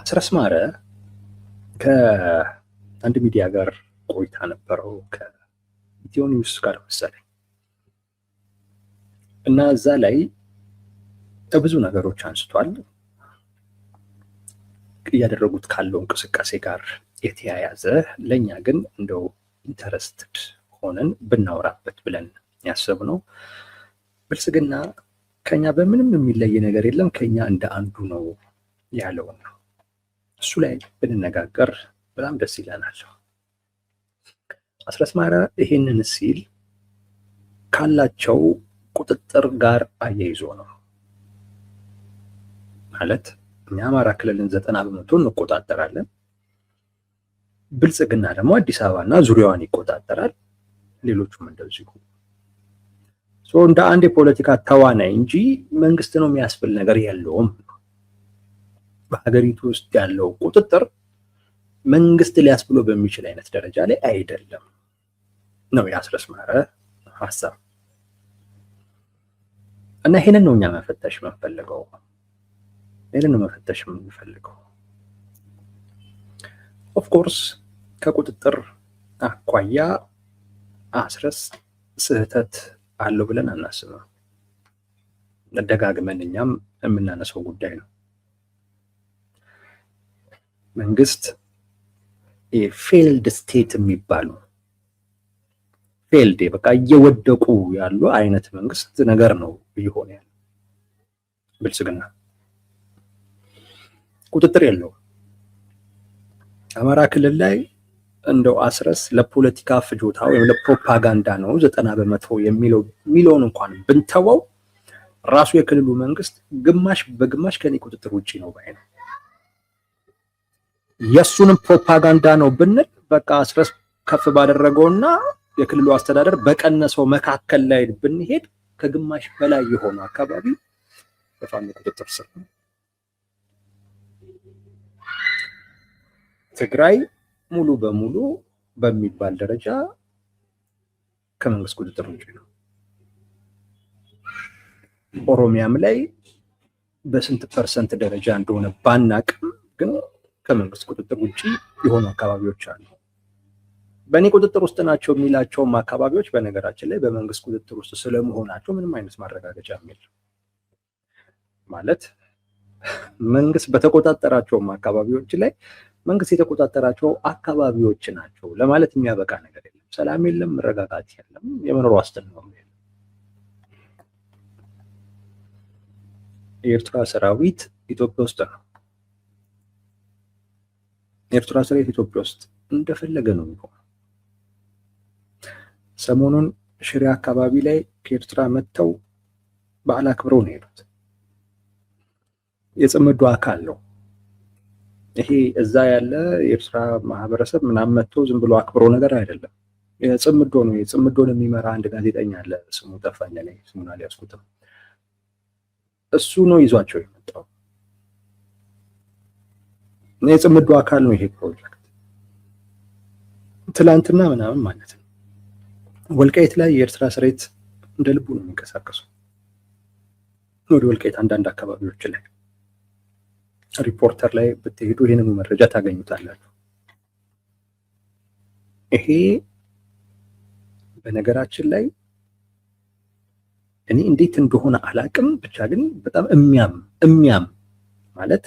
አስረስ ማረ ከአንድ ሚዲያ ጋር ቆይታ ነበረው ከኢትዮ ኒውስ ጋር መሰለኝ እና እዛ ላይ ብዙ ነገሮች አንስቷል። እያደረጉት ካለው እንቅስቃሴ ጋር የተያያዘ ለኛ ግን እንደው ኢንተረስትድ ሆነን ብናወራበት ብለን ያሰብነው ብልጽግና ከኛ በምንም የሚለይ ነገር የለም ከኛ እንደ አንዱ ነው ያለው ነው። እሱ ላይ ብንነጋገር በጣም ደስ ይለናል። አስረስ ማረ ይሄንን ሲል ካላቸው ቁጥጥር ጋር አያይዞ ነው ማለት እኛ አማራ ክልልን 90% እንቆጣጠራለን። ብልጽግና ደግሞ አዲስ አበባና ዙሪያዋን ይቆጣጠራል። ሌሎቹም እንደዚሁ እንደ አንድ የፖለቲካ ተዋናይ እንጂ መንግስት ነው የሚያስብል ነገር የለውም። በሀገሪቱ ውስጥ ያለው ቁጥጥር መንግስት ሊያስብሎ በሚችል አይነት ደረጃ ላይ አይደለም ነው የአስረስ ማረ ሀሳብ እና ይሄንን ነው እኛ መፈተሽ የምንፈልገው። ኦፍኮርስ ከቁጥጥር አኳያ አስረስ ስህተት አለው ብለን አናስብም። ደጋግመን እኛም የምናነሳው ጉዳይ ነው። መንግስት ፌልድ ስቴት የሚባሉ ፌልድ በቃ እየወደቁ ያሉ አይነት መንግስት ነገር ነው እየሆነ ያለው። ብልጽግና ቁጥጥር የለውም። አማራ ክልል ላይ እንደው አስረስ ለፖለቲካ ፍጆታ ወይም ለፕሮፓጋንዳ ነው 90% የሚለውን እንኳን ብንተወው ራሱ የክልሉ መንግስት ግማሽ በግማሽ ከኔ ቁጥጥር ውጪ ነው ባይ ነው። የሱንም ፕሮፓጋንዳ ነው ብንል በቃ አስረስ ከፍ ባደረገውና የክልሉ አስተዳደር በቀነሰው መካከል ላይ ብንሄድ ከግማሽ በላይ የሆነ አካባቢ በፋኖ ቁጥጥር ስር ነው። ትግራይ ሙሉ በሙሉ በሚባል ደረጃ ከመንግስት ቁጥጥር ውጪ ነው። ኦሮሚያም ላይ በስንት ፐርሰንት ደረጃ እንደሆነ ባናቅም ግን ከመንግስት ቁጥጥር ውጪ የሆኑ አካባቢዎች አሉ። በእኔ ቁጥጥር ውስጥ ናቸው የሚላቸውም አካባቢዎች በነገራችን ላይ በመንግስት ቁጥጥር ውስጥ ስለመሆናቸው ምንም አይነት ማረጋገጫ የለም። ማለት መንግስት በተቆጣጠራቸውም አካባቢዎች ላይ መንግስት የተቆጣጠራቸው አካባቢዎች ናቸው ለማለት የሚያበቃ ነገር የለም። ሰላም የለም፣ መረጋጋት የለም፣ የመኖር ዋስትና የለም። የኤርትራ ሰራዊት ኢትዮጵያ ውስጥ ነው። የኤርትራ ሰራዊት ኢትዮጵያ ውስጥ እንደፈለገ ነው የሚሆነው። ሰሞኑን ሽሬ አካባቢ ላይ ከኤርትራ መጥተው በዓል አክብረው ነው የሄዱት። የጽምዶ አካል ነው ይሄ። እዛ ያለ የኤርትራ ማህበረሰብ ምናምን መጥቶ ዝም ብሎ አክብሮ ነገር አይደለም። የጽምዶ ነው። የጽምዶን የሚመራ አንድ ጋዜጠኛ አለ፣ ስሙ ጠፋኝ ላይ ስሙን አልያዝኩትም። እሱ ነው ይዟቸው የመጣው። የጽምዶ አካል ነው ይሄ ፕሮጀክት። ትላንትና ምናምን ማለት ነው ወልቃይት ላይ የኤርትራ ሰራዊት እንደ ልቡ ነው የሚንቀሳቀሱ። ወደ ወልቃይት አንዳንድ አካባቢዎች ላይ ሪፖርተር ላይ ብትሄዱ ይሄንን መረጃ ታገኙታላችሁ። ይሄ በነገራችን ላይ እኔ እንዴት እንደሆነ አላቅም፣ ብቻ ግን በጣም የሚያም ማለት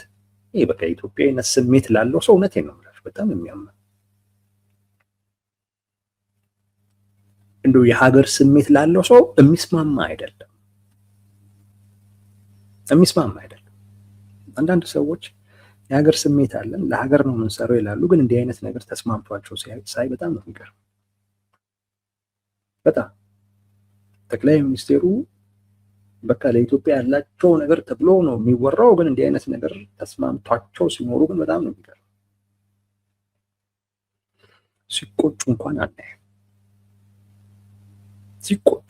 ይሄ በቃ ኢትዮጵያዊነት ስሜት ላለው ሰው እውነቴን ነው የምላችሁ በጣም የሚያም እንደው የሀገር ስሜት ላለው ሰው የሚስማማ አይደለም። አንዳንድ ሰዎች የሀገር ስሜት አለን ለሀገር ነው የምንሰራው ይላሉ፣ ግን እንዲህ አይነት ነገር ተስማምቷቸው ሳይ በጣም ነው የሚገርም። በጣም ጠቅላይ ሚኒስቴሩ በቃ ለኢትዮጵያ ያላቸው ነገር ተብሎ ነው የሚወራው፣ ግን እንዲህ አይነት ነገር ተስማምቷቸው ሲኖሩ ግን በጣም ነው የሚገርም። ሲቆጩ እንኳን አናይም። ሲቆጩ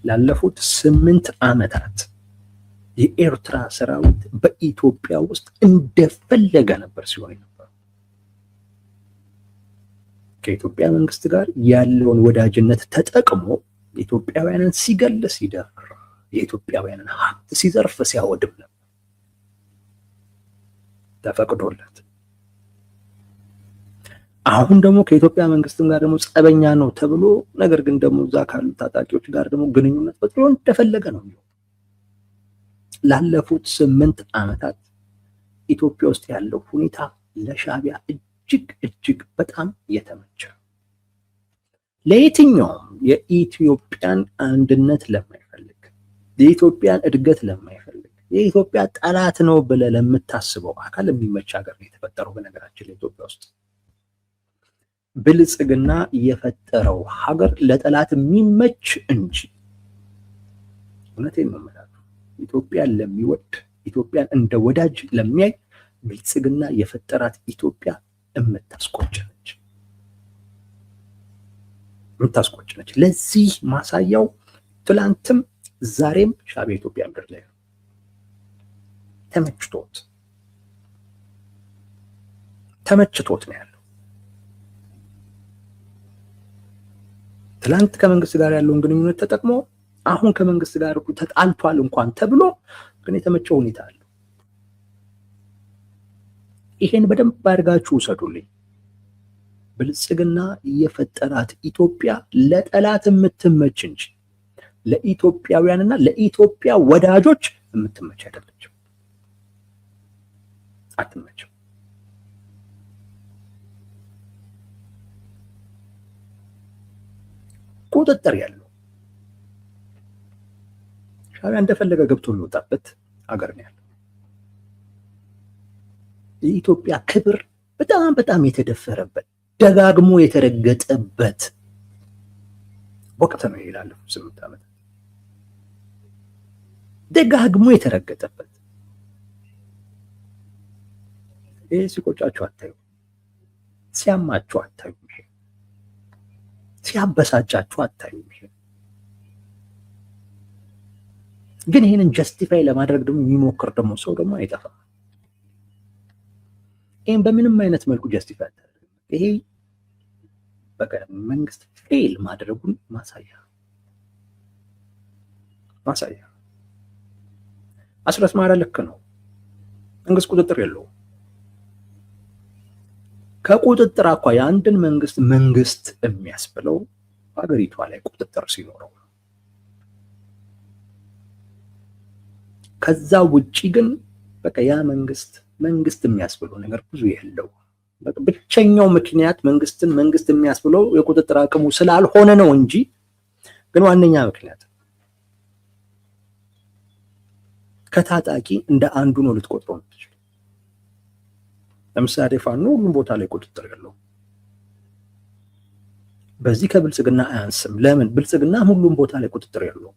ላለፉት 8 ዓመታት የኤርትራ ሰራዊት በኢትዮጵያ ውስጥ እንደፈለገ ነበር ሲሆን ነበር። ከኢትዮጵያ መንግስት ጋር ያለውን ወዳጅነት ተጠቅሞ ኢትዮጵያውያንን ሲገል ሲደፍር፣ የኢትዮጵያውያንን ሀብት ሲዘርፍ ሲያወድም ነበር። ተፈቅዶለት አሁን ደግሞ ከኢትዮጵያ መንግስትም ጋር ደግሞ ጸበኛ ነው ተብሎ ነገር ግን ደግሞ እዛ ካሉ ታጣቂዎች ጋር ደግሞ ግንኙነት ፈጥሮ እንደፈለገ ነው የሚሆነው። ላለፉት 8 ዓመታት ኢትዮጵያ ውስጥ ያለው ሁኔታ ለሻዕቢያ እጅግ በጣም የተመቸ ለየትኛውም የኢትዮጵያን አንድነት ለማይፈልግ የኢትዮጵያን እድገት ለማይፈልግ የኢትዮጵያ ጠላት ነው ብለህ ለምታስበው አካል የሚመች ሀገር ነው የተፈጠረው። በነገራችን ላይ ኢትዮጵያ ውስጥ ብልጽግና የፈጠረው ሀገር ለጠላት የሚመች እንጂ እውነቴን ነው የምላችሁ ኢትዮጵያን ለሚወድ ኢትዮጵያን እንደ ወዳጅ ለሚያይ ብልጽግና የፈጠራት ኢትዮጵያ የምታስቆጭ ነች። ለዚህ ማሳያው ትላንትም ዛሬም ሻዕቢያ ኢትዮጵያ ምድር ላይ ነው። ተመችቶት ነው ያለው። ትላንት ከመንግስት ጋር ያለውን ግንኙነት ተጠቅሞ አሁን ከመንግስት ጋር ተጣልቷል እንኳን ተብሎ ግን የተመቸው ሁኔታ አለ። ይሄን በደንብ አድርጋችሁ ውሰዱልኝ። ብልጽግና የፈጠራት ኢትዮጵያ ለጠላት የምትመች እንጂ ለኢትዮጵያውያንና ለኢትዮጵያ ወዳጆች የምትመች አይደለችም፣ አትመችም። ቁጥጥር ያለው ሻዕቢያ እንደፈለገ ገብቶ የሚወጣበት አገር ነው ያለው። የኢትዮጵያ ክብር በጣም የተደፈረበት ደጋግሞ የተረገጠበት ወቅት ነው ይላል። 8 ዓመት ደጋግሞ የተረገጠበት። ይሄ ሲቆጫችሁ አታዩ፣ ሲያማችሁ አታዩ፣ ሲያበሳጫችሁ አታዩ። ግን ይሄንን ጀስቲፋይ ለማድረግ ደግሞ የሚሞክር ደግሞ ሰው ደግሞ አይጠፋም። ይሄን በምንም አይነት መልኩ ጀስቲፋይ አታደርግም። ይሄ በቃ መንግስት ፌል ማድረጉን ማሳያ አስረስ ማረ ልክ ነው። መንግስት ቁጥጥር የለውም። ከቁጥጥር አኳያ አንድን መንግስት የሚያስብለው ሀገሪቷ ላይ ቁጥጥር ሲኖረው ነው። ከዛ ውጪ ግን በቃ ያ መንግስት የሚያስብለው ነገር ብዙ የለው። ብቸኛው ምክንያት መንግስት የሚያስብለው የቁጥጥር አቅሙ ስላልሆነ ነው እንጂ ግን ዋነኛ ምክንያት ከታጣቂ እንደ አንዱ ነው ልትቆጥረው የምትችል። ለምሳሌ ፋኖ ሁሉም ቦታ ላይ ቁጥጥር ያለው በዚህ ከብልጽግና አያንስም። ለምን? ብልጽግና ሁሉም ቦታ ላይ ቁጥጥር ያለው።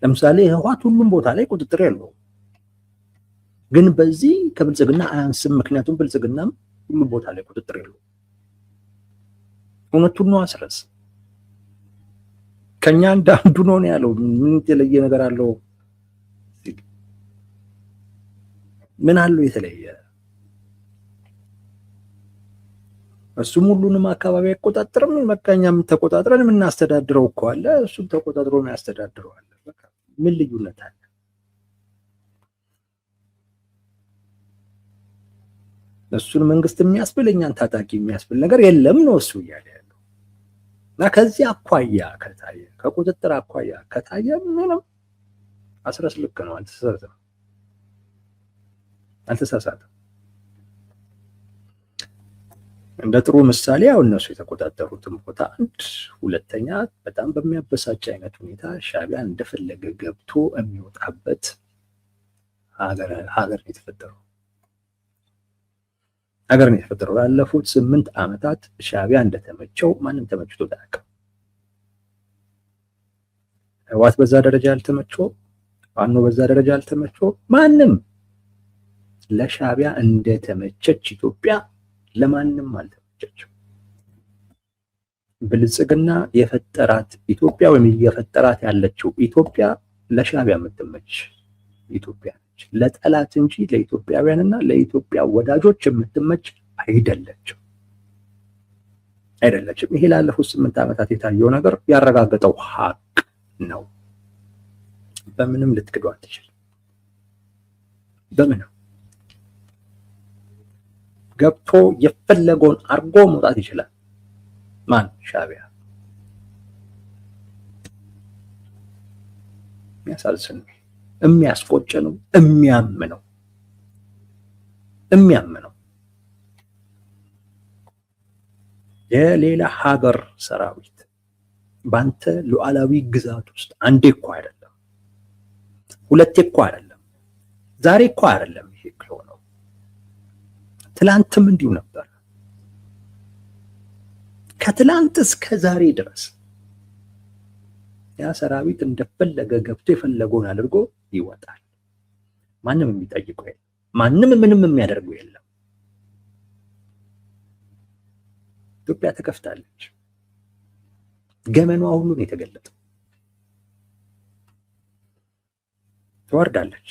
ለምሳሌ ህወሓት ሁሉም ቦታ ላይ ቁጥጥር ያለው ግን በዚህ ከብልጽግና አያንስም። ምክንያቱም ብልጽግናም ሁሉም ቦታ ላይ ቁጥጥር ያለው። እውነቱን ነው አስረስ ከኛ አንዱ ነው ያለው። ምን የተለየ ነገር አለው? ምን አለው የተለየ? እሱም ሁሉንም አካባቢ አይቆጣጠርም። መካኛም ተቆጣጥረን የምናስተዳድረው እኮ አለ። እሱም ተቆጣጥሮ የሚያስተዳድረው አለ። በቃ ምን ልዩነት አለ? እሱን መንግስት የሚያስብል እኛን ታጣቂ የሚያስብል ነገር የለም ነው እሱ እያለ ያለው። እና ከዚህ አኳያ ከታየ ከቁጥጥር አኳያ ከታየ ምንም አስረስ ልክ ነው። አልተሳሳተም። እንደ ጥሩ ምሳሌ ያው እነሱ የተቆጣጠሩትን ቦታ አንድ ሁለተኛ በጣም በሚያበሳጭ አይነት ሁኔታ ሻዕቢያ እንደፈለገ ገብቶ የሚወጣበት ሀገር ነው የተፈጠረው። ላለፉት 8 ዓመታት ሻዕቢያ እንደተመቸው ማንም ተመችቶ አያውቅም። ህወሓት በዛ ደረጃ ያልተመቸው፣ ፋኖ በዛ ደረጃ ያልተመቸው ማንም ለሻዕቢያ እንደተመቸች ኢትዮጵያ ለማንም አልተመቸችም። ብልጽግና የፈጠራት ኢትዮጵያ ወይም እየፈጠራት ያለችው ኢትዮጵያ ለሻዕቢያ የምትመች ኢትዮጵያ ነች። ለጠላት እንጂ ለኢትዮጵያውያንና ለኢትዮጵያ ወዳጆች የምትመች አይደለችም። ይሄ ላለፉት 8 ዓመታት የታየው ነገር ያረጋገጠው ሀቅ ነው። በምንም ልትክዱ አትችልም። በምን ገብቶ የፈለገውን አርጎ መውጣት ይችላል? ማን? ሻዕቢያ። የሚያሳዝን ነው፣ የሚያስቆጭ ነው፣ የሚያምነው የሌላ ሀገር ሰራዊት ባንተ ሉዓላዊ ግዛት ውስጥ አንዴ እኮ አይደለም፣ ሁለቴ እኮ አይደለም፣ ዛሬ እኮ አይደለም። ይሄ ነው፣ ትላንትም እንዲሁ ነበር። ከትላንት እስከ ዛሬ ድረስ ያ ሰራዊት እንደፈለገ ገብቶ የፈለገውን አድርጎ ይወጣል። ማንም የሚጠይቀው የለም፣ ማንም ምንም የሚያደርገው የለም። ኢትዮጵያ ተከፍታለች። ገመኗ ሁሉ ነው የተገለጠው። ትወርዳለች።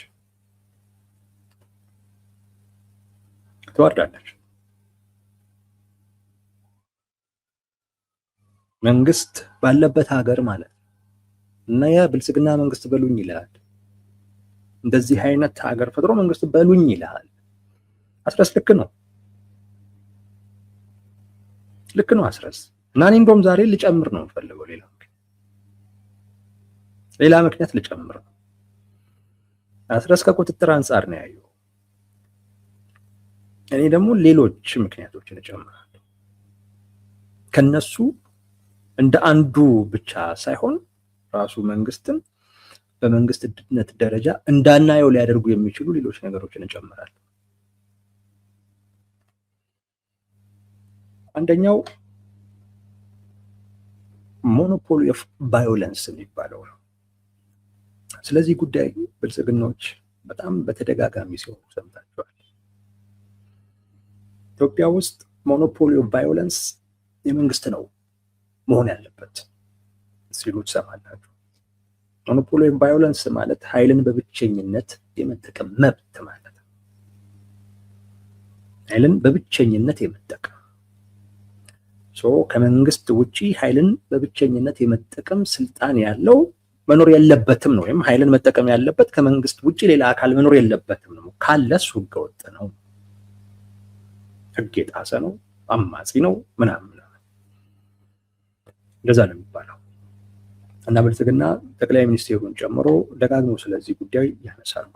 መንግስት ባለበት ሀገር ማለት እና ያ ብልጽግና መንግስት በሉኝ ይላል። እንደዚህ አይነት ሀገር ፈጥሮ መንግስት በሉኝ ይላል። አስረስ ልክ ነው አስረስ። እና እኔ እንደውም ዛሬ ልጨምር ነው የምፈልገው፣ ሌላ ምክንያት ልጨምር ነው። አስረስ ከቁጥጥር አንጻር ነው ያየው። እኔ ደግሞ ሌሎች ምክንያቶችን እጨምራለሁ። ከነሱ እንደ አንዱ ብቻ ሳይሆን ራሱ መንግስትን በመንግስትነት ደረጃ እንዳናየው ሊያደርጉ የሚችሉ ሌሎች ነገሮችን እጨምራለሁ። አንደኛው ሞኖፖሊ ኦፍ ቫዮለንስ የሚባለው ነው። ስለዚህ ጉዳይ ብልጽግናዎች በጣም በተደጋጋሚ ሲሆኑ ሰምታችኋል። ኢትዮጵያ ውስጥ ሞኖፖሊ ኦፍ ቫዮለንስ የመንግስት ነው መሆን ያለበት ሲሉ ትሰማላችሁ። ሞኖፖሊ ኦፍ ቫዮለንስ ማለት ኃይልን በብቸኝነት የመጠቀም መብት ማለት ነው። ኃይልን በብቸኝነት የመጠቀም ከመንግስት ውጪ ኃይልን በብቸኝነት የመጠቀም ስልጣን ያለው መኖር የለበትም ነው። ወይም ኃይልን መጠቀም ያለበት ከመንግስት ውጪ ሌላ አካል መኖር የለበትም ነው። ካለስ ህገወጥ ነው፣ ህግ የጣሰ ነው፣ አማጺ ነው ምናምን እንደዛ ነው የሚባለው። እና ብልጽግና ጠቅላይ ሚኒስትሩን ጨምሮ ደጋግሞ ስለዚህ ጉዳይ ያነሳሉ።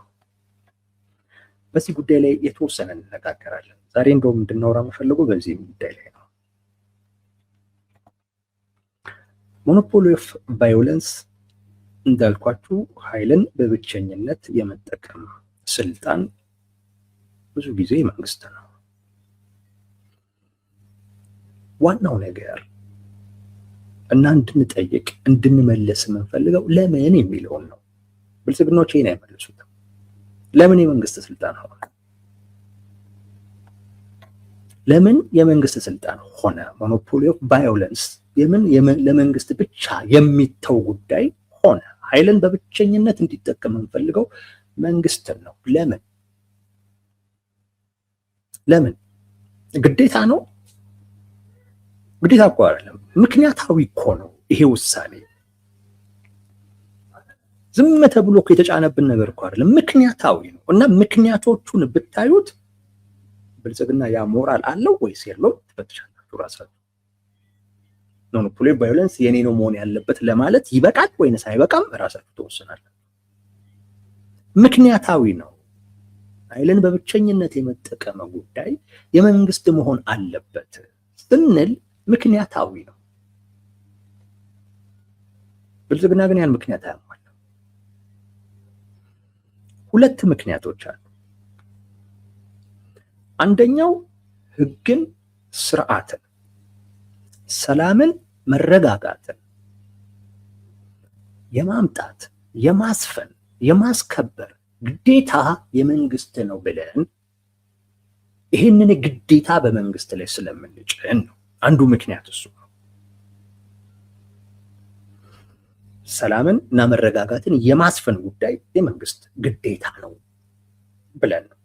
በዚህ ጉዳይ ላይ የተወሰነ እንነጋገራለን። ዛሬ እንደውም እንድናወራ የምፈልገው በዚህ ጉዳይ ላይ ነው። ሞኖፖሊ ኦፍ ቫዮለንስ እንዳልኳችሁ ኃይልን በብቸኝነት የመጠቀም ስልጣን ብዙ ጊዜ መንግስት ነው። ዋናው ነገር እና እንድንጠይቅ እንድንመለስ የምንፈልገው ለምን የሚለውን ነው። ብልጽግናዎች ይሄን አይመልሱትም። ለምን የመንግስት ስልጣን ሆነ? ለምን የመንግስት ስልጣን ሆነ? ሞኖፖሊ ኦፍ ቫዮለንስ ለመንግስት ብቻ የሚተው ጉዳይ ሆነ? ኃይልን በብቸኝነት እንዲጠቀም የምንፈልገው መንግስትን ነው። ለምን ግዴታ ነው? ግዴታ እኮ አይደለም፣ ምክንያታዊ እኮ ነው ይሄ ውሳኔ። ዝም ተብሎ እኮ የተጫነብን ነገር እኮ አይደለም፣ ምክንያታዊ ነው። እና ምክንያቶቹን ብታዩት ብልጽግና ያ ሞራል አለው ወይስ የለውም ትፈትሻላችሁ ራሳችሁ። ሞኖፖሊ ኦፍ ቫዮለንስ የኔ ነው መሆን ያለበት ለማለት ይበቃል ወይንስ አይበቃም ራሳችሁ ትወስናላችሁ። ምክንያታዊ ነው። ኃይልን በብቸኝነት የመጠቀም ጉዳይ የመንግስት መሆን አለበት ስንል ምክንያታዊ ነው። ብልጽግና ግን ያን ምክንያት አያሟላም። ሁለት ምክንያቶች አሉ። አንደኛው ህግን፣ ስርዓትን፣ ሰላምን፣ መረጋጋትን የማምጣት የማስፈን የማስከበር ግዴታ የመንግስት ነው ብለን ይህንን ግዴታ በመንግስት ላይ ስለምንጭን ነው። አንዱ ምክንያት እሱ ነው። ሰላምን እና መረጋጋትን የማስፈን ጉዳይ የመንግስት ግዴታ ነው ብለን ነው።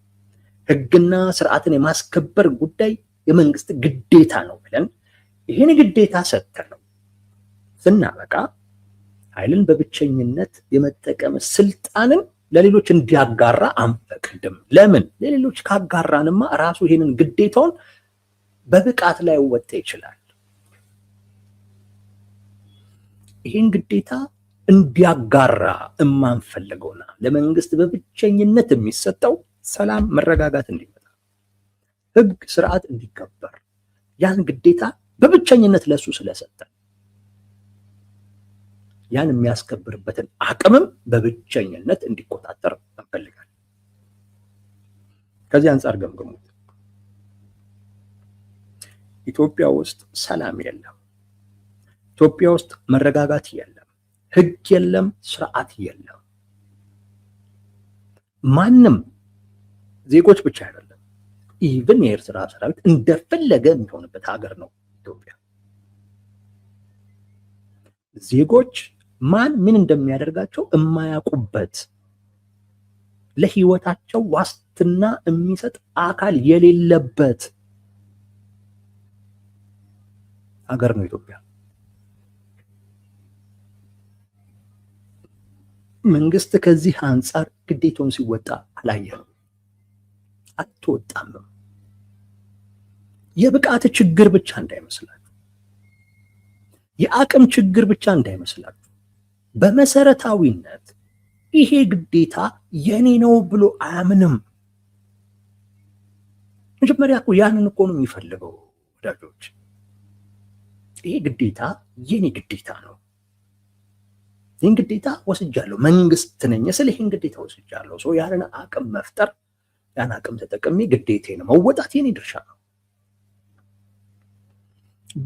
ህግና ስርዓትን የማስከበር ጉዳይ የመንግስት ግዴታ ነው ብለን ይህን ግዴታ ሰጥተን ነው ስናበቃ ኃይልን በብቸኝነት የመጠቀም ስልጣንን ለሌሎች እንዲያጋራ አንፈቅድም። ለምን? ለሌሎች ካጋራንማ ራሱ ይሄንን ግዴታውን በብቃት ላይ ወጣ ይችላል። ይሄን ግዴታ እንዲያጋራ የማንፈልገውና ለመንግስት በብቸኝነት የሚሰጠው ሰላም፣ መረጋጋት እንዲመጣ፣ ህግ፣ ስርዓት እንዲከበር ያን ግዴታ በብቸኝነት ለሱ ስለሰጠ ያን የሚያስከብርበትን አቅምም በብቸኝነት እንዲቆጣጠር እንፈልጋለን። ከዚህ አንጻር ገምግሙት። ኢትዮጵያ ውስጥ ሰላም የለም። ኢትዮጵያ ውስጥ መረጋጋት የለም። ህግ የለም። ስርዓት የለም። ማንም ዜጎች ብቻ አይደለም፣ ኢቭን የኤርትራ ሰራዊት እንደፈለገ የሚሆንበት ሀገር ነው ኢትዮጵያ። ዜጎች ማን ምን እንደሚያደርጋቸው የማያውቁበት፣ ለህይወታቸው ዋስትና የሚሰጥ አካል የሌለበት ሀገር ነው ኢትዮጵያ። መንግስት ከዚህ አንጻር ግዴታውን ሲወጣ አላየንም፣ አልተወጣም። የብቃት ችግር ብቻ እንዳይመስላችሁ፣ የአቅም ችግር ብቻ እንዳይመስላችሁ። በመሰረታዊነት ይሄ ግዴታ የኔ ነው ብሎ አያምንም። መጀመሪያ እኮ ያንን እኮ ነው የሚፈልገው ወዳጆች። ይሄ ግዴታ የኔ ግዴታ ነው፣ ይህን ግዴታ ወስጃለሁ፣ መንግስት ነኝ ስለ ይህን ግዴታ ወስጃለሁ። ሰው ያንን አቅም መፍጠር፣ ያን አቅም ተጠቅሜ ግዴታዬን መወጣት የኔ ድርሻ ነው።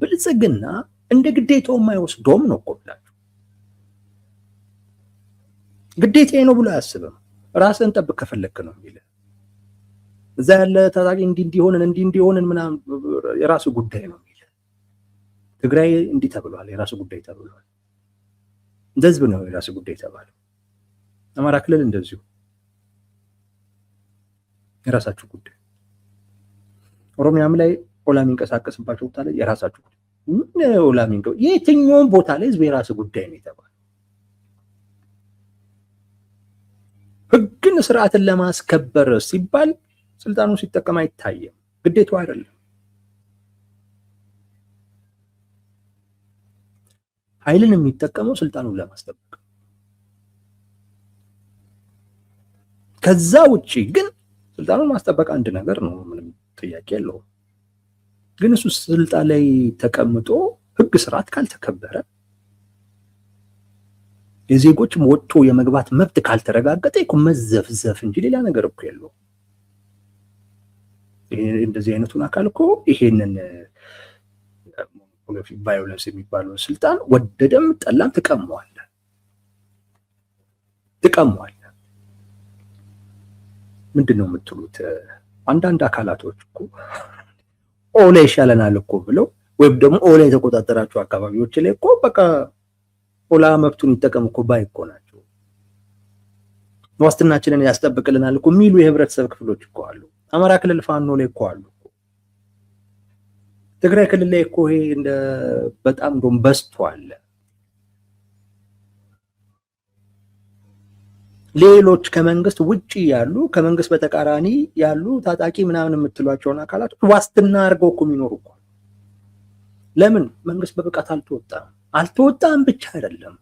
ብልጽግና እንደ ግዴታው የማይወስደውም ነው እኮ ብላችሁ ግዴታዬ ነው ብሎ አያስብም። ራስን ጠብቅ ከፈለክ ነው የሚል እዛ ያለ ታጣቂ እንዲሆንን ምናምን የራሱ ጉዳይ ነው የሚል። ትግራይ እንዲህ ተብሏል፣ የራሱ ጉዳይ ተብሏል። እንደዚህ ነው የራሱ ጉዳይ ተባለው። አማራ ክልል እንደዚሁ የራሳችሁ ጉዳይ። ኦሮሚያም ላይ ኦላ የሚንቀሳቀስባቸው ቦታ ላይ የራሳችሁ ጉዳይ። ምን ኦላ የትኛውም ቦታ ላይ ህዝብ የራሱ ጉዳይ ነው የተባለው። ህግን ስርዓትን ለማስከበር ሲባል ስልጣኑ ሲጠቀም አይታየም። ግዴታው አይደለም። ኃይልን የሚጠቀመው ስልጣኑን ለማስጠበቅ። ከዛ ውጪ ግን ስልጣኑን ማስጠበቅ አንድ ነገር ነው፣ ምንም ጥያቄ የለውም። ግን እሱ ስልጣን ላይ ተቀምጦ ህግ ስርዓት ካልተከበረ፣ የዜጎች ወጥቶ የመግባት መብት ካልተረጋገጠ እኮ መዘፍዘፍ እንጂ ሌላ ነገር እኮ የለውም። እንደዚህ አይነቱን አካል እኮ ይሄንን ቫዮለንስ የሚባለው ስልጣን ወደደም ጠላም ትቀመዋለህ። ምንድን ነው የምትሉት? አንዳንድ አካላቶች እኮ ኦላ ይሻለናል እኮ ብለው ወይም ደግሞ ኦላ የተቆጣጠራቸው አካባቢዎች ላይ እኮ በቃ ኦላ መብቱን ይጠቀም እኮ ባይ እኮ ናቸው። ዋስትናችንን ያስጠብቅልናል እኮ የሚሉ የህብረተሰብ ክፍሎች እኮ አሉ። አማራ ክልል ፋኖ ላይ እኮ አሉ። ትግራይ ክልል ላይ እኮ ይሄ እንደ በጣም እንደውም በዝቷል። ሌሎች ከመንግስት ውጪ ያሉ ከመንግስት በተቃራኒ ያሉ ታጣቂ ምናምን የምትሏቸውን አካላት ዋስትና አድርገው እኮ የሚኖሩ እኮ። ለምን? መንግስት በብቃት አልተወጣም ብቻ አይደለም፣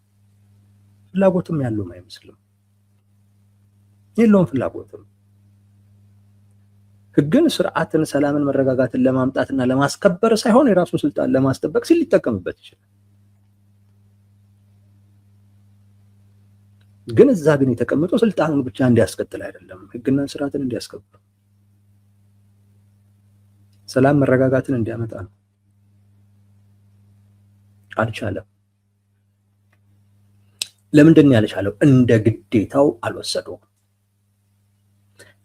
ፍላጎትም ያለውም አይመስልም። የለውም ፍላጎትም። ህግን፣ ስርዓትን፣ ሰላምን፣ መረጋጋትን ለማምጣትና ለማስከበር ሳይሆን የራሱን ስልጣን ለማስጠበቅ ሲል ሊጠቀምበት ይችላል። ግን እዛ ግን የተቀመጠው ስልጣኑን ብቻ እንዲያስቀጥል አይደለም፣ ህግና ስርዓትን እንዲያስከብር፣ ሰላም መረጋጋትን እንዲያመጣ ነው። አልቻለም። ለምንድን ነው ያልቻለው? እንደ ግዴታው አልወሰደውም።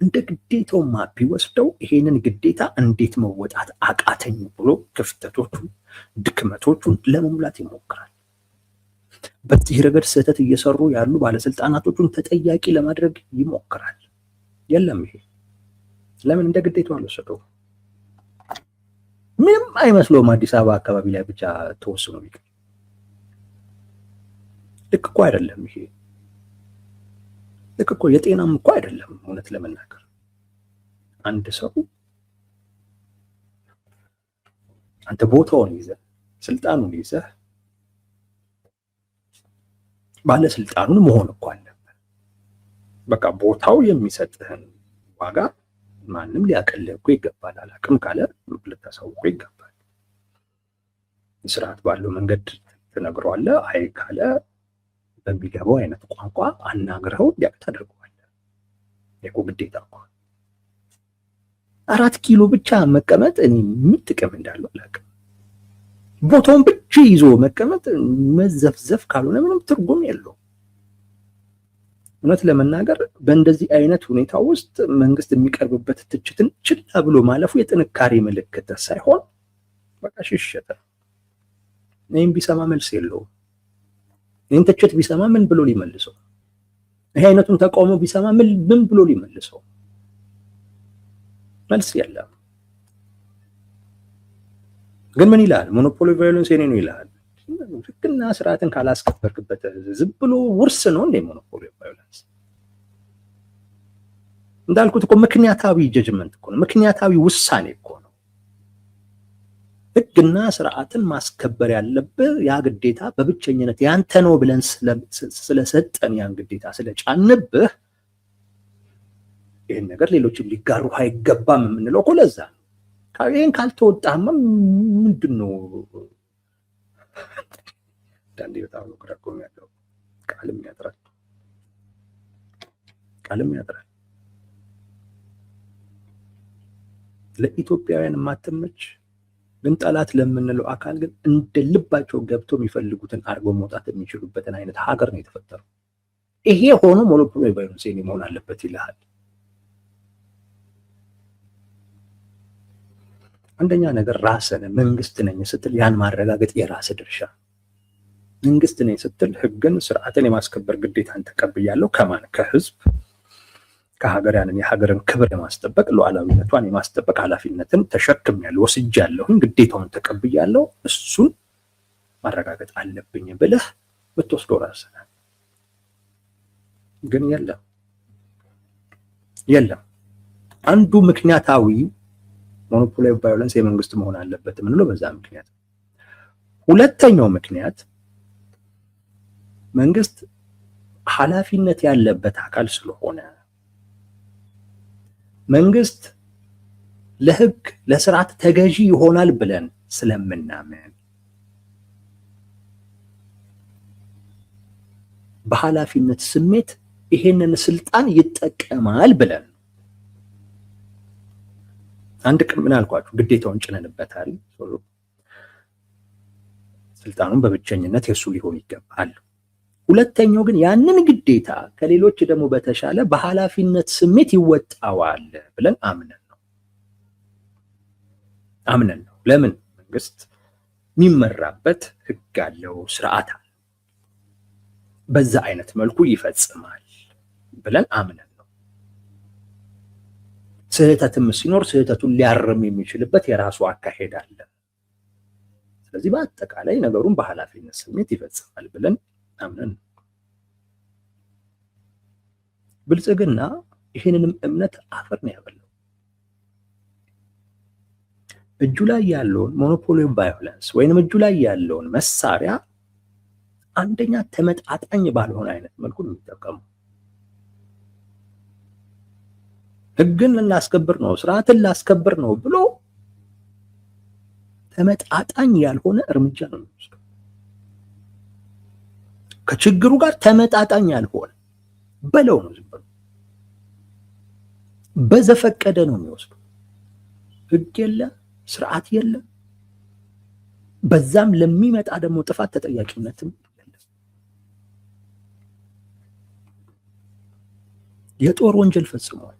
እንደ ግዴታውማ ቢወስደው ይሄንን ግዴታ እንዴት መወጣት አቃተኝ ብሎ ክፍተቶቹን፣ ድክመቶቹን ለመሙላት ይሞክራል። በዚህ ረገድ ስህተት እየሰሩ ያሉ ባለስልጣናቶቹን ተጠያቂ ለማድረግ ይሞክራል። የለም ይሄ ለምን እንደ ግዴታው አልወሰደውም? ምንም አይመስለውም። አዲስ አበባ አካባቢ ላይ ብቻ ተወስኖ ቢቀር ልክ እኮ አይደለም ይሄ። ልክ እኮ የጤናም እኮ አይደለም። እውነት ለመናገር አንድ ሰው አንተ ቦታውን ይዘህ ስልጣኑን ይዘህ ባለስልጣኑን መሆን እኮ አለበት። በቃ ቦታው የሚሰጥህን ዋጋ ማንም ሊያቀልህ እኮ ይገባል። አላቅም ካለ ልታሳውቁ ይገባል። ስርዓት ባለው መንገድ ትነግረዋለህ። አይ ካለ በሚገባው አይነት ቋንቋ አናግረው እንዲያውቅ ታደርገዋለህ። የኮ ግዴታ እኮ 4 ኪሎ ብቻ መቀመጥ እኔ ምን ጥቅም እንዳለው አላውቅም። ቦታውን ብቻ ይዞ መቀመጥ መዘፍዘፍ ካልሆነ ምንም ትርጉም የለውም። እውነት ለመናገር በእንደዚህ አይነት ሁኔታ ውስጥ መንግስት የሚቀርብበት ትችትን ችላ ብሎ ማለፉ የጥንካሬ ምልክት ሳይሆን በቃ ሽሽት። ይህም ቢሰማ መልስ የለውም። ይህን ትችት ቢሰማ ምን ብሎ ሊመልሰው? ይሄ አይነቱን ተቃውሞ ቢሰማ ምን ብሎ ሊመልሰው? መልስ የለም። ግን ምን ይላል? ሞኖፖሊ ቫዮለንስ የኔ ነው ይላል። ህግና ስርዓትን ካላስከበርክበት ዝም ብሎ ውርስ ነው እንደ ሞኖፖሊ ቫዮለንስ። እንዳልኩት እኮ ምክንያታዊ ጀጅመንት እኮ ነው፣ ምክንያታዊ ውሳኔ እኮ ነው። ህግና ስርዓትን ማስከበር ያለብህ ያ ግዴታ በብቸኝነት ያንተ ነው ብለን ስለሰጠን ያን ግዴታ ስለጫንብህ ይህን ነገር ሌሎችም ሊጋሩ አይገባም የምንለው እኮ ለዛ ነው። ይህን ካልተወጣማ ምንድነው? ዳንዴ በጣም ነው ግራ እኮ የሚያለው። ቃልም ያጥራል። ለኢትዮጵያውያን የማትመች ግን ጠላት ለምንለው አካል ግን እንደ ልባቸው ገብተው የሚፈልጉትን አድርገው መውጣት የሚችሉበትን አይነት ሀገር ነው የተፈጠረው። ይሄ ሆኖ ሞኖፖሊ ቫዮለንስ መሆን አለበት ይልሃል። አንደኛ ነገር ራስን መንግስት ነኝ ስትል ያን ማረጋገጥ የራስ ድርሻ። መንግስት ነኝ ስትል ህግን ስርዓትን የማስከበር ግዴታን ተቀብያለሁ። ከማን? ከህዝብ ከሀገር። ያንን የሀገርን ክብር የማስጠበቅ ሉዓላዊነቷን የማስጠበቅ ኃላፊነትን ተሸክሜያለሁ፣ ወስጃለሁ፣ ግዴታውን ተቀብያለሁ። እሱን ማረጋገጥ አለብኝ ብለህ ብትወስደው ራስህ። ግን የለም አንዱ ምክንያታዊ ሞኖፖሊ ቫዮለንስ የመንግስት መሆን አለበት የምንለው በዛ ምክንያት። ሁለተኛው ምክንያት መንግስት ኃላፊነት ያለበት አካል ስለሆነ መንግስት ለህግ ለስርዓት ተገዢ ይሆናል ብለን ስለምናምን በኃላፊነት ስሜት ይሄንን ስልጣን ይጠቀማል ብለን አንድ ቀን ምን አልኳችሁ? ግዴታውን ጭነንበታል። ስልጣኑን በብቸኝነት የሱ ሊሆን ይገባል። ሁለተኛው ግን ያንን ግዴታ ከሌሎች ደግሞ በተሻለ በኃላፊነት ስሜት ይወጣዋል ብለን አምነን ነው። ለምን? መንግስት የሚመራበት ህግ አለው፣ ስርዓት አለ። በዛ አይነት መልኩ ይፈጽማል ብለን አምነን ነው። ስህተትም ሲኖር ስህተቱን ሊያርም የሚችልበት የራሱ አካሄድ አለ። ስለዚህ በአጠቃላይ ነገሩን በኃላፊነት ስሜት ይፈጽማል ብለን አምነን ነው። ብልጽግና ይህንንም እምነት አፈር ነው ያበላው። እጁ ላይ ያለውን ሞኖፖሊ ቫዮለንስ ወይንም እጁ ላይ ያለውን መሳሪያ አንደኛ ተመጣጣኝ ባልሆነ አይነት መልኩ ነው የሚጠቀመው። ህግን ላስከብር ነው፣ ስርዓትን ላስከብር ነው ብሎ ተመጣጣኝ ያልሆነ እርምጃ ነው የሚወስደው። ከችግሩ ጋር ተመጣጣኝ ያልሆነ በለው ነው፣ ዝም ብሎ በዘፈቀደ ነው የሚወስደው። ህግ የለ፣ ስርዓት የለ፣ በዛም ለሚመጣ ደግሞ ጥፋት ተጠያቂነትም የለ። የጦር ወንጀል ፈጽሟል።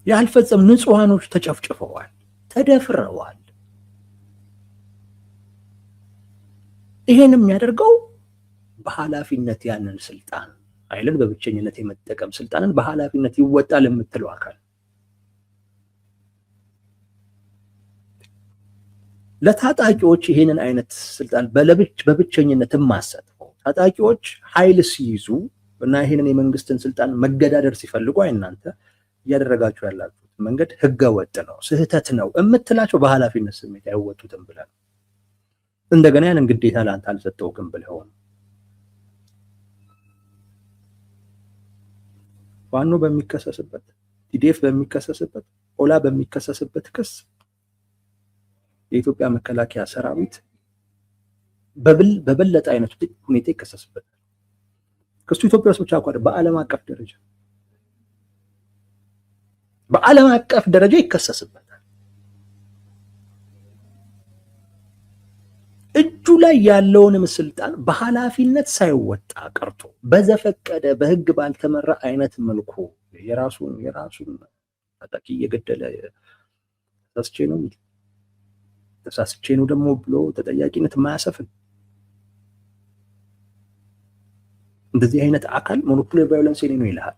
ያልፈጸም ንጹሃኖች ተጨፍጭፈዋል፣ ተደፍረዋል። ይሄንም የሚያደርገው በኃላፊነት ያንን ስልጣን ኃይልን በብቸኝነት የመጠቀም ስልጣንን በኃላፊነት ይወጣል የምትለው አካል ለታጣቂዎች ይሄንን አይነት ስልጣን በብቸኝነት ማሰጠው ታጣቂዎች ኃይል ሲይዙ እና ይህንን የመንግስትን ስልጣን መገዳደር ሲፈልጉ እናንተ እያደረጋችሁ ያላችሁት መንገድ ህገ ወጥ ነው፣ ስህተት ነው የምትላቸው በኃላፊነት ስሜት አይወጡትም ብለህ ነው። እንደገና ያንን ግዴታ ለአንተ አልሰጠውክም ብለው ፋኖ በሚከሰስበት፣ ቲዲኤፍ በሚከሰስበት፣ ኦላ በሚከሰስበት ክስ የኢትዮጵያ መከላከያ ሰራዊት በበለጠ አይነት ሁኔታ ይከሰስበታል። ክሱ ኢትዮጵያ ውስጥ ብቻ እኮ በዓለም አቀፍ ደረጃ ይከሰስበታል። እጁ ላይ ያለውንም ስልጣን በኃላፊነት ሳይወጣ ቀርቶ በዘፈቀደ በህግ ባልተመራ አይነት መልኩ የራሱን ታጣቂ እየገደለ ተሳስቼ ነው ደግሞ ብሎ ተጠያቂነት የማያሰፍን እንደዚህ አይነት አካል ሞኖፖሊ ቫዮለንስ ነው ይልሃል።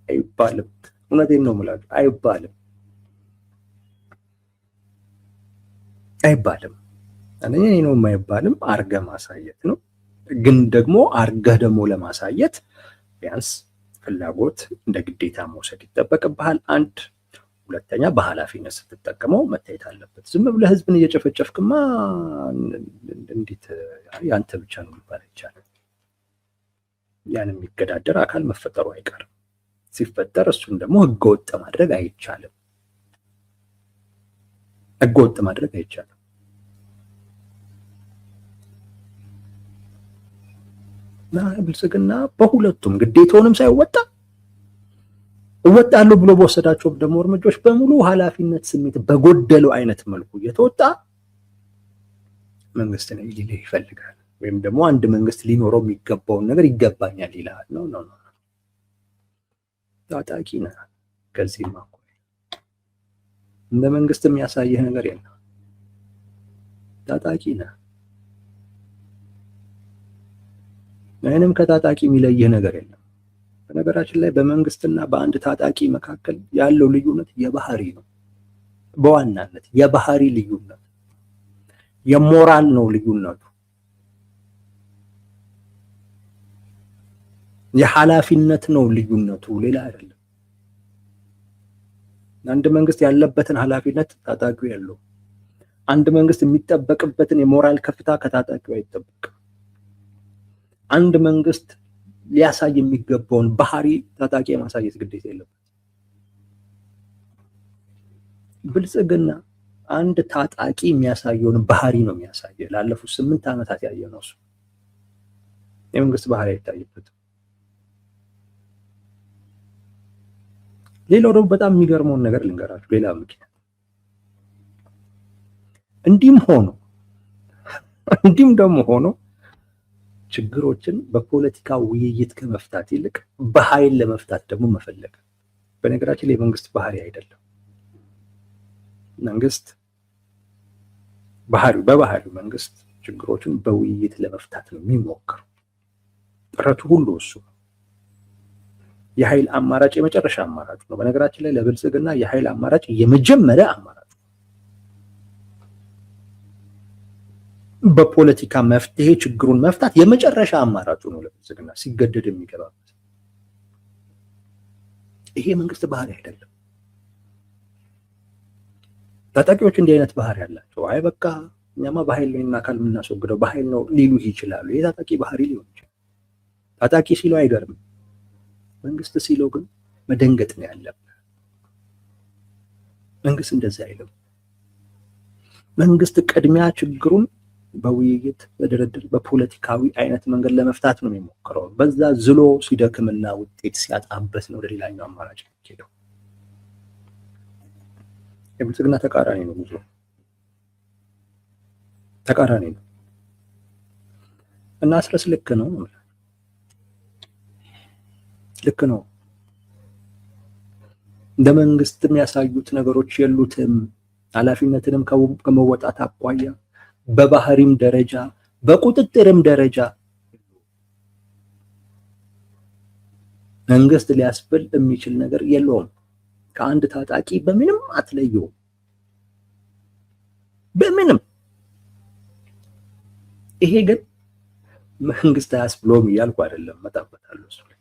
አይባልም። እውነቴን ነው የምላችሁ፣ አይባልም። እኔ ነው የማይባልም። አርገህ ማሳየት ነው። ግን ደግሞ አርገህ ደግሞ ለማሳየት ቢያንስ ፍላጎት እንደ ግዴታ መውሰድ ይጠበቅብሃል። አንድ ሁለተኛ በኃላፊነት ስትጠቀመው መታየት አለበት። ዝም ብለህ ህዝብን እየጨፈጨፍክማ እንዴት ያንተ ብቻ ነው ሊባል አይቻልም። ያን የሚገዳደር አካል መፈጠሩ አይቀርም። ሲፈጠር እሱን ደግሞ ህገወጥ ማድረግ አይቻልም። እና ብልጽግና በሁለቱም ግዴታውንም ሳይወጣ እወጣለሁ ብሎ በወሰዳቸው ደግሞ እርምጃዎች በሙሉ ኃላፊነት ስሜት በጎደለው አይነት መልኩ እየተወጣ መንግስት ነው ሊልህ ይፈልጋል። ወይም ደግሞ አንድ መንግስት ሊኖረው የሚገባውን ነገር ይገባኛል ይላል። ነው ታጣቂ ነህ። ከዚህ ማቆይ እንደ መንግስት የሚያሳየህ ነገር የለም። ታጣቂ ነህ። ምንም ከታጣቂ የሚለይህ ነገር የለም። በነገራችን ላይ በመንግስትና በአንድ ታጣቂ መካከል ያለው ልዩነት የባህሪ ነው። በዋናነት የባህሪ ልዩነት፣ የሞራል ነው ልዩነቱ። የኃላፊነት ነው ልዩነቱ፣ ሌላ አይደለም። አንድ መንግስት ያለበትን ኃላፊነት ታጣቂው ያለው፣ አንድ መንግስት የሚጠበቅበትን የሞራል ከፍታ ከታጣቂው አይጠበቅም። አንድ መንግስት ሊያሳይ የሚገባውን ባህሪ ታጣቂ የማሳየት ግዴታ የለበት። ብልጽግና አንድ ታጣቂ የሚያሳየውን ባህሪ ነው የሚያሳየው። ላለፉት 8 ዓመታት ያየነው እሱ የመንግስት ባህሪ አይታይበትም። ሌላው ደግሞ በጣም የሚገርመውን ነገር ልንገራችሁ። ሌላ ምክንያት እንዲህም ደግሞ ሆኖ ችግሮችን በፖለቲካ ውይይት ከመፍታት ይልቅ በኃይል ለመፍታት ደግሞ መፈለግ በነገራችን ላይ የመንግስት ባህሪ አይደለም። መንግስት በባህሪው መንግስት ችግሮችን በውይይት ለመፍታት ነው የሚሞክረው። ጥረቱ ሁሉ እሱ ነው። የኃይል አማራጭ የመጨረሻ አማራጭ ነው። በነገራችን ላይ ለብልጽግና የኃይል አማራጭ የመጀመሪያ አማራጭ፣ በፖለቲካ መፍትሄ ችግሩን መፍታት የመጨረሻ አማራጩ ነው ለብልጽግና ሲገደድ የሚገባበት። ይሄ መንግስት ባህሪ አይደለም። ታጣቂዎች እንዲህ አይነት ባህሪ ያላቸው፣ አይ በቃ እኛማ በኃይል ነው አካል የምናስወግደው በኃይል ነው ሊሉ ይችላሉ። ይሄ ታጣቂ ባህሪ ሊሆን ይችላል። ታጣቂ ሲለው አይገርምም። መንግስት ሲለው ግን መደንገጥ ነው ያለበት። መንግስት እንደዛ አይልም። መንግስት ቅድሚያ ችግሩን በውይይት በድርድር በፖለቲካዊ አይነት መንገድ ለመፍታት ነው የሚሞክረው። በዛ ዝሎ ሲደክምና ውጤት ሲያጣበት ነው ወደ ሌላኛው አማራጭ የሚሄደው። የብልጽግና ተቃራኒ ነው። ብዙ ተቃራኒ ነው እና አስረስ ልክ ነው። እንደ መንግስት የሚያሳዩት ነገሮች የሉትም። ኃላፊነትንም ከመወጣት አኳያ በባህሪም ደረጃ በቁጥጥርም ደረጃ መንግስት ሊያስብል የሚችል ነገር የለውም። ከአንድ ታጣቂ በምንም አትለየውም። በምንም። ይሄ ግን መንግስት አያስብሎም እያልኩ አይደለም፣ መጣበታለሁ እሱ ላይ።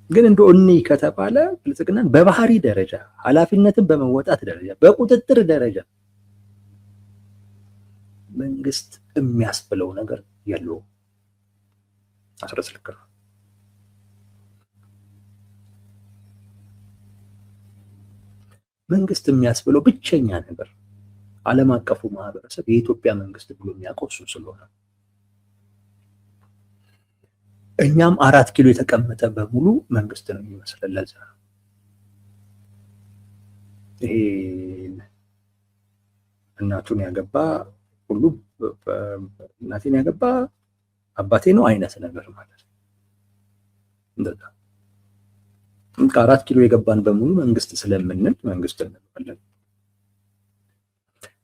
ግን እንደ እንይ ከተባለ ብልጽግናን በባህሪ ደረጃ ኃላፊነትን በመወጣት ደረጃ በቁጥጥር ደረጃ መንግስት የሚያስብለው ነገር የለውም። አስረስ ልክ ነው። መንግስት የሚያስብለው ብቸኛ ነገር ዓለም አቀፉ ማህበረሰብ የኢትዮጵያ መንግስት ብሎ የሚያውቀው እሱ ስለሆነ እኛም 4 ኪሎ የተቀመጠ በሙሉ መንግስት ነው የሚመስለን። ለዛ ይሄ እናቱን ያገባ ሁሉ እናቴን ያገባ አባቴ ነው አይነት ነገር ማለት ነው። እንደዛ ከ4 ኪሎ የገባን በሙሉ መንግስት ስለምንል መንግስት እንለዋለን።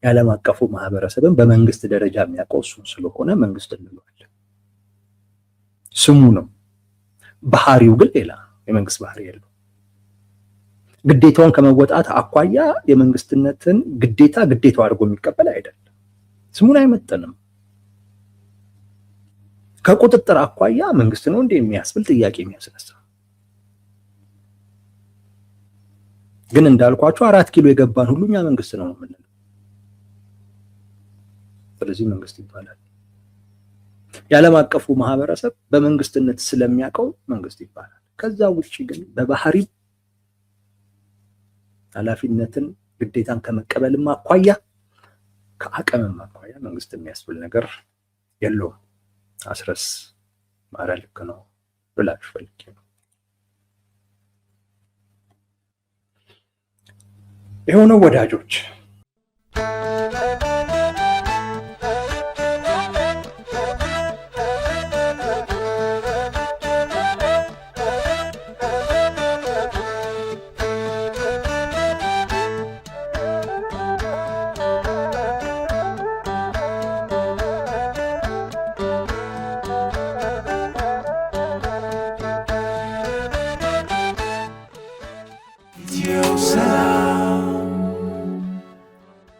የዓለም አቀፉ ማህበረሰብን በመንግስት ደረጃ የሚያውቀው እሱ ስለሆነ መንግስት እንለዋለን። ስሙ ነው። ባህሪው ግን ሌላ የመንግስት ባህሪ የለው። ግዴታውን ከመወጣት አኳያ የመንግስትነትን ግዴታው አድርጎ የሚቀበል አይደለም። ስሙን አይመጥንም። ከቁጥጥር አኳያ መንግስት ነው እንደ የሚያስብል ጥያቄ የሚያስነሳ ግን እንዳልኳችሁ 4 ኪሎ የገባን ሁሉ እኛ መንግስት ነው የምንለው። ስለዚህ መንግስት ይባላል። የዓለም አቀፉ ማህበረሰብ በመንግስትነት ስለሚያውቀው መንግስት ይባላል። ከዛ ውጪ ግን በባህሪ ኃላፊነትን ግዴታን ከመቀበልም አኳያ ከአቅምም አኳያ መንግስት የሚያስብል ነገር የለውም። አስረስ ማረ ልክ ነው ብላችሁ ፈልጌ ነው። የሆነው ወዳጆች